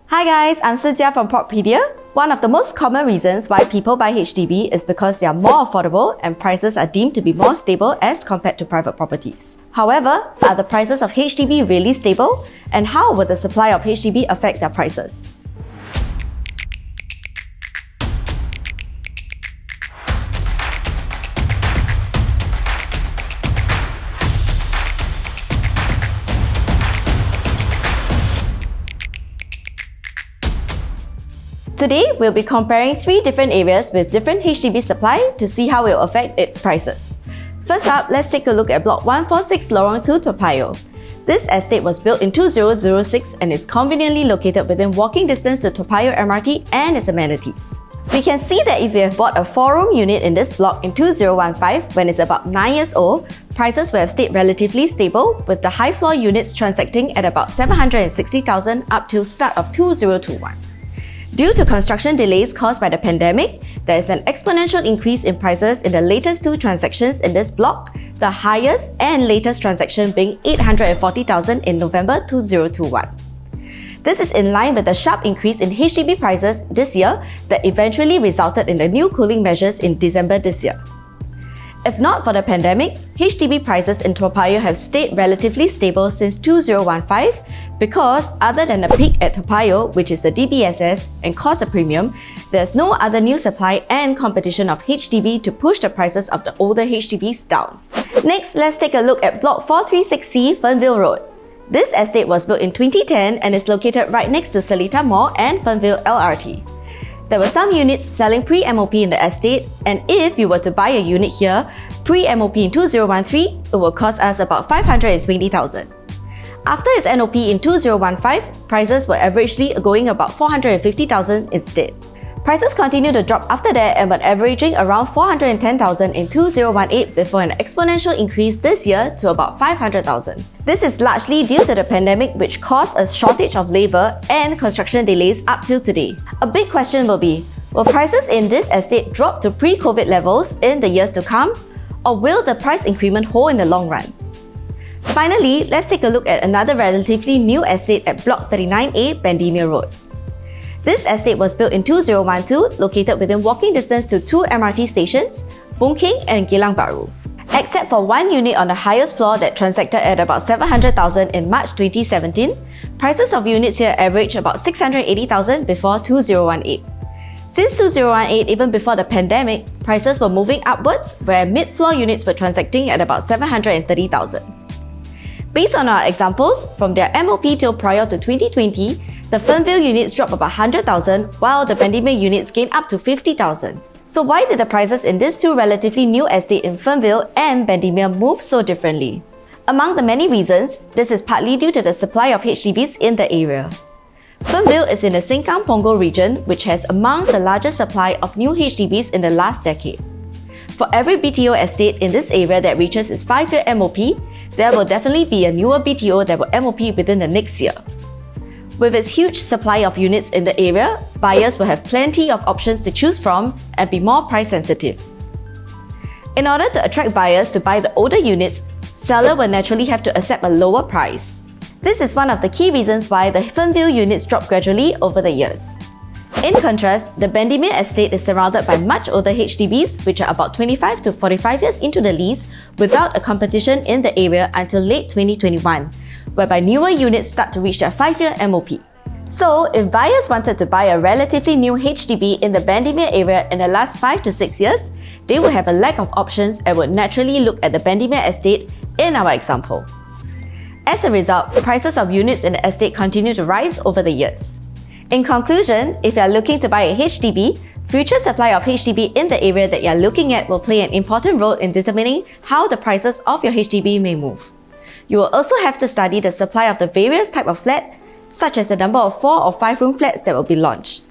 Hi guys, I'm Sijia from Propedia. One of the most common reasons why people buy HDB is because they are more affordable and prices are deemed to be more stable as compared to private properties. However, are the prices of HDB really stable? And how will the supply of HDB affect their prices? Today, we'll be comparing 3 different areas with different HDB supply to see how it will affect its prices. First up, let's take a look at Block 146 Lorong 2 Toa Payoh. This estate was built in 2006 and is conveniently located within walking distance to Toa Payoh MRT and its amenities. We can see that if you have bought a 4-room unit in this block in 2015 when it's about 9 years old, prices will have stayed relatively stable, with the high floor units transacting at about 760,000 up till start of 2021. Due to construction delays caused by the pandemic, there is an exponential increase in prices in the latest 2 transactions in this block, the highest and latest transaction being 840,000 in November 2021. This is in line with the sharp increase in HDB prices this year that eventually resulted in the new cooling measures in December this year. If not for the pandemic, HDB prices in Toa Payoh have stayed relatively stable since 2015 because other than a peak at Toa Payoh, which is a DBSS and cost a premium, there's no other new supply and competition of HDB to push the prices of the older HDBs down. Next, let's take a look at Block 436C Fernvale Road. This estate was built in 2010 and is located right next to Seletar Mall and Fernvale LRT. There were some units selling pre-MOP in the estate, and if you were to buy a unit here, pre-MOP in 2013, it will cost us about 520,000. After its NOP in 2015, prices were averagely going about 450,000 instead. Prices continued to drop after that and were averaging around 410,000 in 2018 before an exponential increase this year to about 500,000. This is largely due to the pandemic, which caused a shortage of labour and construction delays up till today. A big question will prices in this estate drop to pre-COVID levels in the years to come, or will the price increment hold in the long run? Finally, let's take a look at another relatively new estate at Block 39A Bendemeer Road. This estate was built in 2012, located within walking distance to 2 MRT stations, Boon Keng and Geylang Bahru. Except for 1 unit on the highest floor that transacted at about 700,000 in March 2017, prices of units here averaged about 680,000 before 2018. Since 2018, even before the pandemic, prices were moving upwards, where mid-floor units were transacting at about 730,000. Based on our examples, from their MOP till prior to 2020, the Fernvale units dropped about 100,000, while the Bendemeer units gained up to 50,000. So why did the prices in these 2 relatively new estates in Fernvale and Bendemeer move so differently? Among the many reasons, this is partly due to the supply of HDBs in the area. Fernvale is in the Sengkang Punggol region, which has amongst the largest supply of new HDBs in the last decade. For every BTO estate in this area that reaches its 5-year MOP, there will definitely be a newer BTO that will MOP within the next year. With its huge supply of units in the area, buyers will have plenty of options to choose from and be more price sensitive. In order to attract buyers to buy the older units, seller will naturally have to accept a lower price. This is one of the key reasons why the Fernvale units drop gradually over the years. In contrast, the Bendemeer Estate is surrounded by much older HDBs, which are about 25 to 45 years into the lease, without a competition in the area until late 2021, whereby newer units start to reach their 5-year MOP. So, if buyers wanted to buy a relatively new HDB in the Bendemeer area in the last 5 to 6 years, they would have a lack of options and would naturally look at the Bendemeer Estate in our example. As a result, prices of units in the estate continue to rise over the years. In conclusion, if you are looking to buy a HDB, future supply of HDB in the area that you are looking at will play an important role in determining how the prices of your HDB may move. You will also have to study the supply of the various types of flat, such as the number of 4 or 5-room flats that will be launched.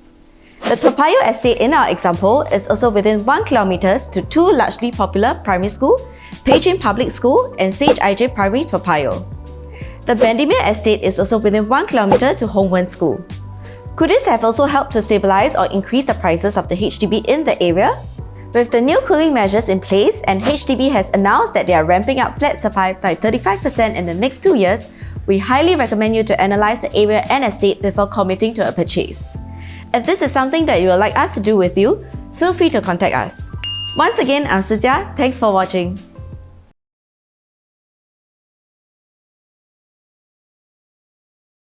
The Toa Payoh Estate in our example is also within 1 km to 2 largely popular primary school, Peichin Public School and Sage IJ Primary Toa Payoh. The Bendemeer Estate is also within 1 km to Hong Wen School. Could this have also helped to stabilize or increase the prices of the HDB in the area? With the new cooling measures in place and HDB has announced that they are ramping up flat supply by 35% in the next 2 years, we highly recommend you to analyze the area and estate before committing to a purchase. If this is something that you would like us to do with you, feel free to contact us. Once again, I'm Sijia. Thanks for watching.